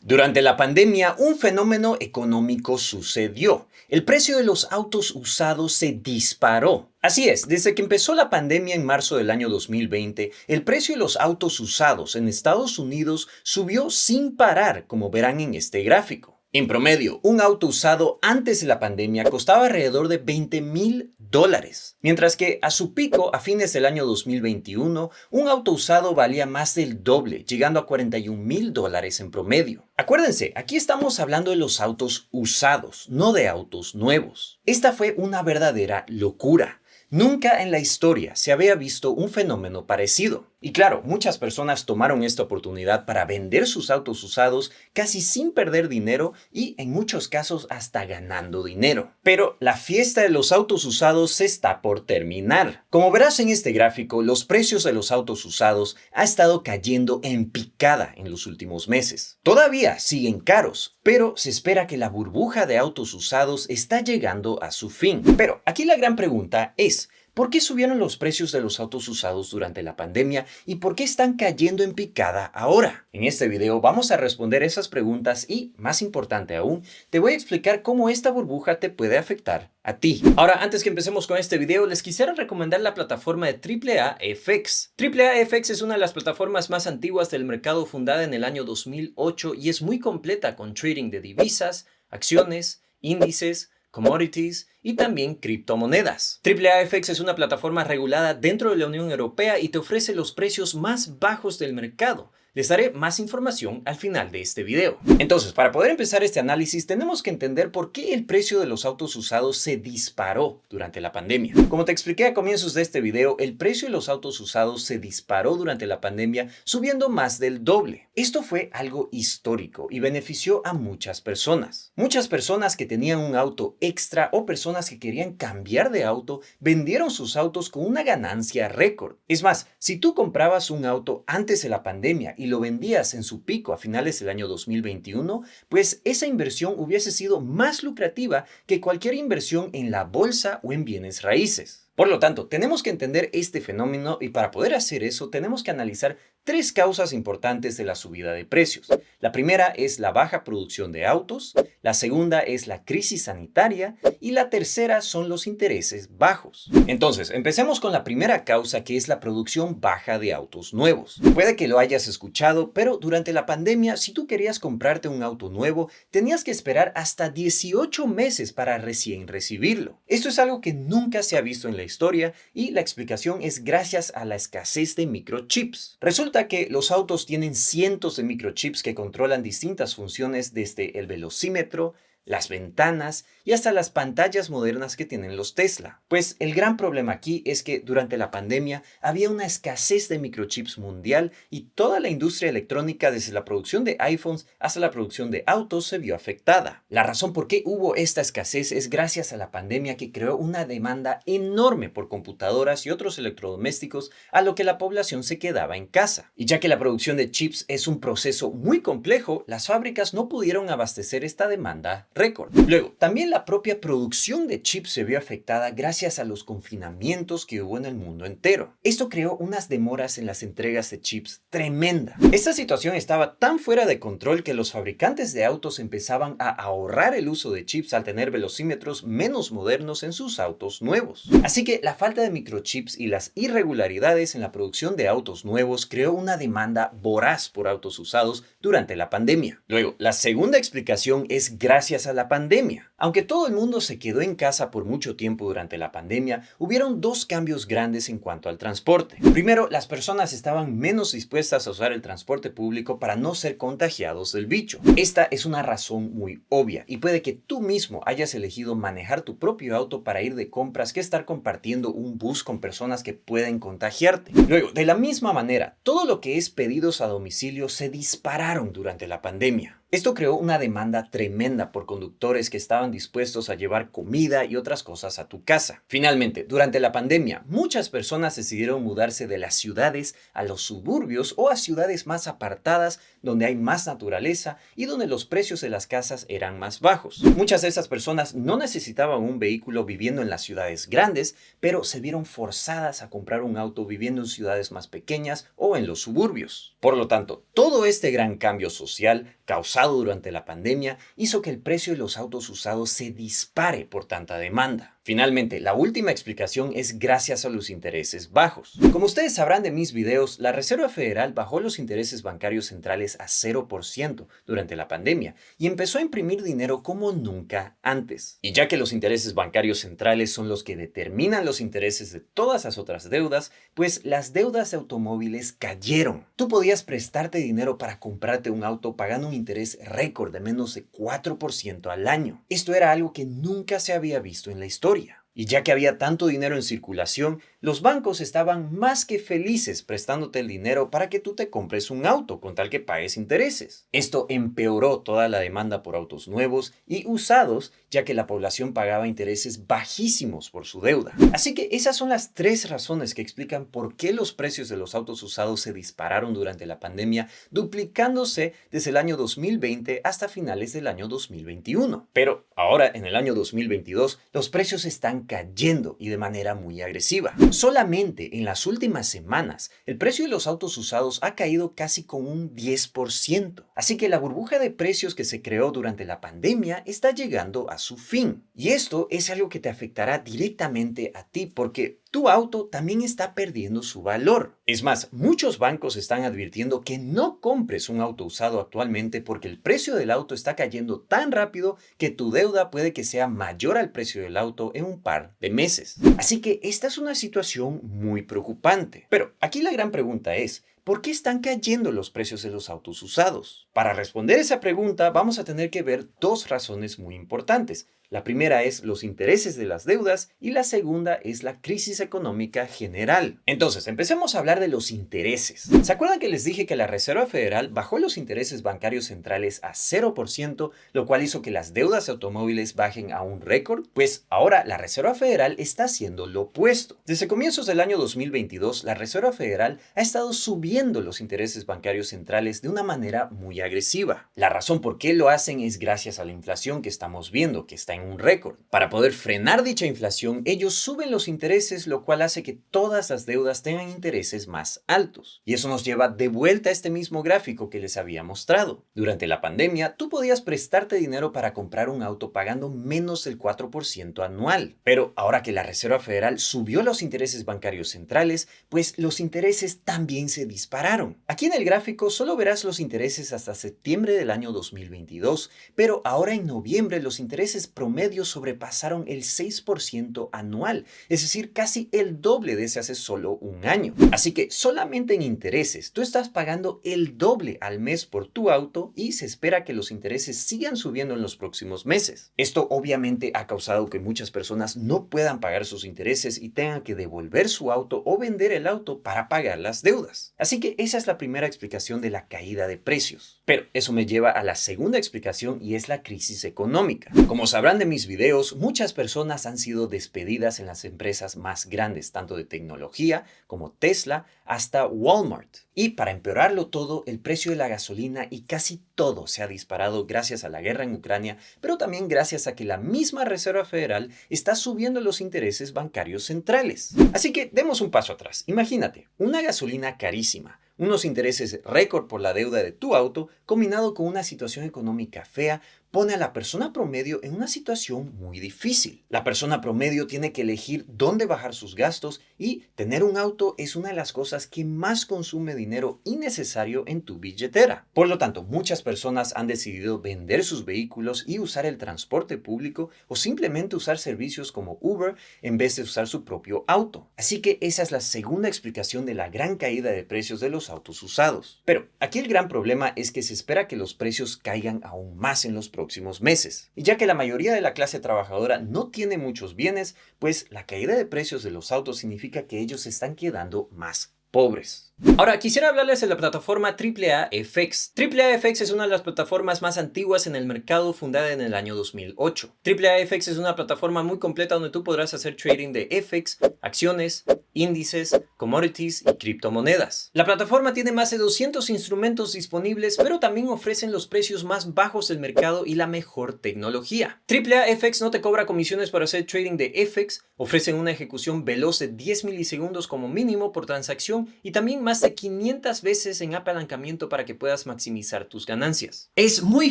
Durante la pandemia, un fenómeno económico sucedió. El precio de los autos usados se disparó. Así es, desde que empezó la pandemia en marzo del año 2020, el precio de los autos usados en Estados Unidos subió sin parar, como verán en este gráfico. En promedio, un auto usado antes de la pandemia costaba alrededor de $20,000, mientras que a su pico, a fines del año 2021, un auto usado valía más del doble, llegando a $41,000 en promedio. Acuérdense, aquí estamos hablando de los autos usados, no de autos nuevos. Esta fue una verdadera locura. Nunca en la historia se había visto un fenómeno parecido. Y claro, muchas personas tomaron esta oportunidad para vender sus autos usados casi sin perder dinero y en muchos casos hasta ganando dinero. Pero la fiesta de los autos usados se está por terminar. Como verás en este gráfico, los precios de los autos usados han estado cayendo en picada en los últimos meses. Todavía siguen caros, pero se espera que la burbuja de autos usados está llegando a su fin. Pero aquí la gran pregunta es, ¿por qué subieron los precios de los autos usados durante la pandemia y por qué están cayendo en picada ahora? En este video vamos a responder esas preguntas y, más importante aún, te voy a explicar cómo esta burbuja te puede afectar a ti. Ahora, antes que empecemos con este video, les quisiera recomendar la plataforma de AAA-FX. AAA-FX es una de las plataformas más antiguas del mercado, fundada en el año 2008 y es muy completa con trading de divisas, acciones, índices, commodities y también criptomonedas. AAA-FX es una plataforma regulada dentro de la Unión Europea y te ofrece los precios más bajos del mercado. Les daré más información al final de este video. Entonces, para poder empezar este análisis, tenemos que entender por qué el precio de los autos usados se disparó durante la pandemia. Como te expliqué a comienzos de este video, el precio de los autos usados se disparó durante la pandemia, subiendo más del doble. Esto fue algo histórico y benefició a muchas personas. Muchas personas que tenían un auto extra o personas que querían cambiar de auto, vendieron sus autos con una ganancia récord. Es más, si tú comprabas un auto antes de la pandemia y lo vendías en su pico a finales del año 2021, pues esa inversión hubiese sido más lucrativa que cualquier inversión en la bolsa o en bienes raíces. Por lo tanto, tenemos que entender este fenómeno y para poder hacer eso tenemos que analizar tres causas importantes de la subida de precios. La primera es la baja producción de autos, la segunda es la crisis sanitaria y la tercera son los intereses bajos. Entonces, empecemos con la primera causa, que es la producción baja de autos nuevos. Puede que lo hayas escuchado, pero durante la pandemia, si tú querías comprarte un auto nuevo, tenías que esperar hasta 18 meses para recién recibirlo. Esto es algo que nunca se ha visto en la historia y la explicación es gracias a la escasez de microchips. Resulta que los autos tienen cientos de microchips que controlan distintas funciones, desde el velocímetro, las ventanas y hasta las pantallas modernas que tienen los Tesla. Pues el gran problema aquí es que durante la pandemia había una escasez de microchips mundial y toda la industria electrónica, desde la producción de iPhones hasta la producción de autos, se vio afectada. La razón por qué hubo esta escasez es gracias a la pandemia, que creó una demanda enorme por computadoras y otros electrodomésticos, a lo que la población se quedaba en casa. Y ya que la producción de chips es un proceso muy complejo, las fábricas no pudieron abastecer esta demanda récord. Luego, también la propia producción de chips se vio afectada gracias a los confinamientos que hubo en el mundo entero. Esto creó unas demoras en las entregas de chips tremenda. Esta situación estaba tan fuera de control que los fabricantes de autos empezaban a ahorrar el uso de chips al tener velocímetros menos modernos en sus autos nuevos. Así que la falta de microchips y las irregularidades en la producción de autos nuevos creó una demanda voraz por autos usados durante la pandemia. Luego, la segunda explicación es gracias a la pandemia. Aunque todo el mundo se quedó en casa por mucho tiempo durante la pandemia, hubieron dos cambios grandes en cuanto al transporte. Primero, las personas estaban menos dispuestas a usar el transporte público para no ser contagiados del bicho. Esta es una razón muy obvia y puede que tú mismo hayas elegido manejar tu propio auto para ir de compras que estar compartiendo un bus con personas que pueden contagiarte. Luego, de la misma manera, todo lo que es pedidos a domicilio se dispararon durante la pandemia. Esto creó una demanda tremenda por conductores que estaban dispuestos a llevar comida y otras cosas a tu casa. Finalmente, durante la pandemia, muchas personas decidieron mudarse de las ciudades a los suburbios o a ciudades más apartadas, donde hay más naturaleza y donde los precios de las casas eran más bajos. Muchas de esas personas no necesitaban un vehículo viviendo en las ciudades grandes, pero se vieron forzadas a comprar un auto viviendo en ciudades más pequeñas o en los suburbios. Por lo tanto, todo este gran cambio social causado durante la pandemia hizo que el precio de los autos usados se dispare por tanta demanda. Finalmente, la última explicación es gracias a los intereses bajos. Como ustedes sabrán de mis videos, la Reserva Federal bajó los intereses bancarios centrales a 0% durante la pandemia y empezó a imprimir dinero como nunca antes. Y ya que los intereses bancarios centrales son los que determinan los intereses de todas las otras deudas, pues las deudas de automóviles cayeron. Tú podías prestarte dinero para comprarte un auto pagando un interés récord de menos de 4% al año. Esto era algo que nunca se había visto en la historia. Y ya que había tanto dinero en circulación, los bancos estaban más que felices prestándote el dinero para que tú te compres un auto con tal que pagues intereses. Esto empeoró toda la demanda por autos nuevos y usados, ya que la población pagaba intereses bajísimos por su deuda. Así que esas son las 3 razones que explican por qué los precios de los autos usados se dispararon durante la pandemia, duplicándose desde el año 2020 hasta finales del año 2021. Pero ahora, en el año 2022, los precios están cayendo y de manera muy agresiva. Solamente en las últimas semanas, el precio de los autos usados ha caído casi con un 10%. Así que la burbuja de precios que se creó durante la pandemia está llegando a su fin. Y esto es algo que te afectará directamente a ti porque tu auto también está perdiendo su valor. Es más, muchos bancos están advirtiendo que no compres un auto usado actualmente porque el precio del auto está cayendo tan rápido que tu deuda puede que sea mayor al precio del auto en un par de meses. Así que esta es una situación muy preocupante. Pero aquí la gran pregunta es, ¿por qué están cayendo los precios de los autos usados? Para responder esa pregunta vamos a tener que ver 2 razones muy importantes. La primera es los intereses de las deudas y la segunda es la crisis económica general. Entonces, empecemos a hablar de los intereses. ¿Se acuerdan que les dije que la Reserva Federal bajó los intereses bancarios centrales a 0%, lo cual hizo que las deudas de automóviles bajen a un récord? Pues ahora la Reserva Federal está haciendo lo opuesto. Desde comienzos del año 2022, la Reserva Federal ha estado subiendo los intereses bancarios centrales de una manera muy agresiva. La razón por qué lo hacen es gracias a la inflación que estamos viendo, que está en un récord. Para poder frenar dicha inflación, ellos suben los intereses, lo cual hace que todas las deudas tengan intereses más altos. Y eso nos lleva de vuelta a este mismo gráfico que les había mostrado. Durante la pandemia, tú podías prestarte dinero para comprar un auto pagando menos del 4% anual. Pero ahora que la Reserva Federal subió los intereses bancarios centrales, pues los intereses también se dispararon. Aquí en el gráfico solo verás los intereses hasta septiembre del año 2022, pero ahora en noviembre los intereses promedio sobrepasaron el 6% anual, es decir, casi el doble de ese hace solo un año. Así que solamente en intereses tú estás pagando el doble al mes por tu auto y se espera que los intereses sigan subiendo en los próximos meses. Esto obviamente ha causado que muchas personas no puedan pagar sus intereses y tengan que devolver su auto o vender el auto para pagar las deudas. Así que esa es la primera explicación de la caída de precios. Pero eso me lleva a la segunda explicación y es la crisis económica. Como sabrán de mis videos, muchas personas han sido despedidas en las empresas más grandes, tanto de tecnología como Tesla hasta Walmart. Y para empeorarlo todo, el precio de la gasolina y casi todo se ha disparado gracias a la guerra en Ucrania, pero también gracias a que la misma Reserva Federal está subiendo los intereses bancarios centrales. Así que demos un paso atrás. Imagínate, una gasolina carísima, unos intereses récord por la deuda de tu auto, combinado con una situación económica fea, pone a la persona promedio en una situación muy difícil. La persona promedio tiene que elegir dónde bajar sus gastos y tener un auto es una de las cosas que más consume dinero innecesario en tu billetera. Por lo tanto, muchas personas han decidido vender sus vehículos y usar el transporte público o simplemente usar servicios como Uber en vez de usar su propio auto. Así que esa es la segunda explicación de la gran caída de precios de los autos usados. Pero aquí el gran problema es que se espera que los precios caigan aún más en los próximos meses. Y ya que la mayoría de la clase trabajadora no tiene muchos bienes, pues la caída de precios de los autos significa que ellos se están quedando más pobres. Ahora, quisiera hablarles de la plataforma AAAFX. AAAFX es una de las plataformas más antiguas en el mercado, fundada en el año 2008. AAAFX es una plataforma muy completa donde tú podrás hacer trading de FX, acciones, índices, commodities y criptomonedas. La plataforma tiene más de 200 instrumentos disponibles, pero también ofrecen los precios más bajos del mercado y la mejor tecnología. AAAFX no te cobra comisiones para hacer trading de FX, ofrecen una ejecución veloz de 10 milisegundos como mínimo por transacción y también más de 500 veces en apalancamiento para que puedas maximizar tus ganancias. Es muy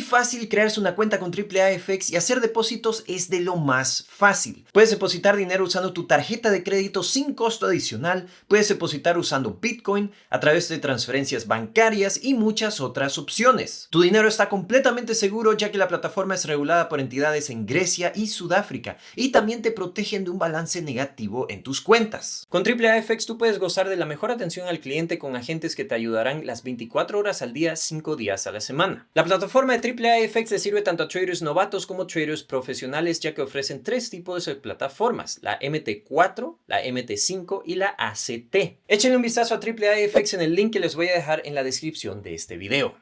fácil crearse una cuenta con AAAFX y hacer depósitos es de lo más fácil. Puedes depositar dinero usando tu tarjeta de crédito sin costo adicional, puedes depositar usando Bitcoin a través de transferencias bancarias y muchas otras opciones. Tu dinero está completamente seguro ya que la plataforma es regulada por entidades en Grecia y Sudáfrica y también te protegen de un balance negativo en tus cuentas. Con AAAFX tú puedes gozar de la mejor atención al cliente con agentes que te ayudarán las 24 horas al día, 5 días a la semana. La plataforma de AAAFX le sirve tanto a traders novatos como traders profesionales, ya que ofrecen 3 tipos de plataformas: la MT4, la MT5 y la ACT. Échenle un vistazo a AAAFX en el link que les voy a dejar en la descripción de este video.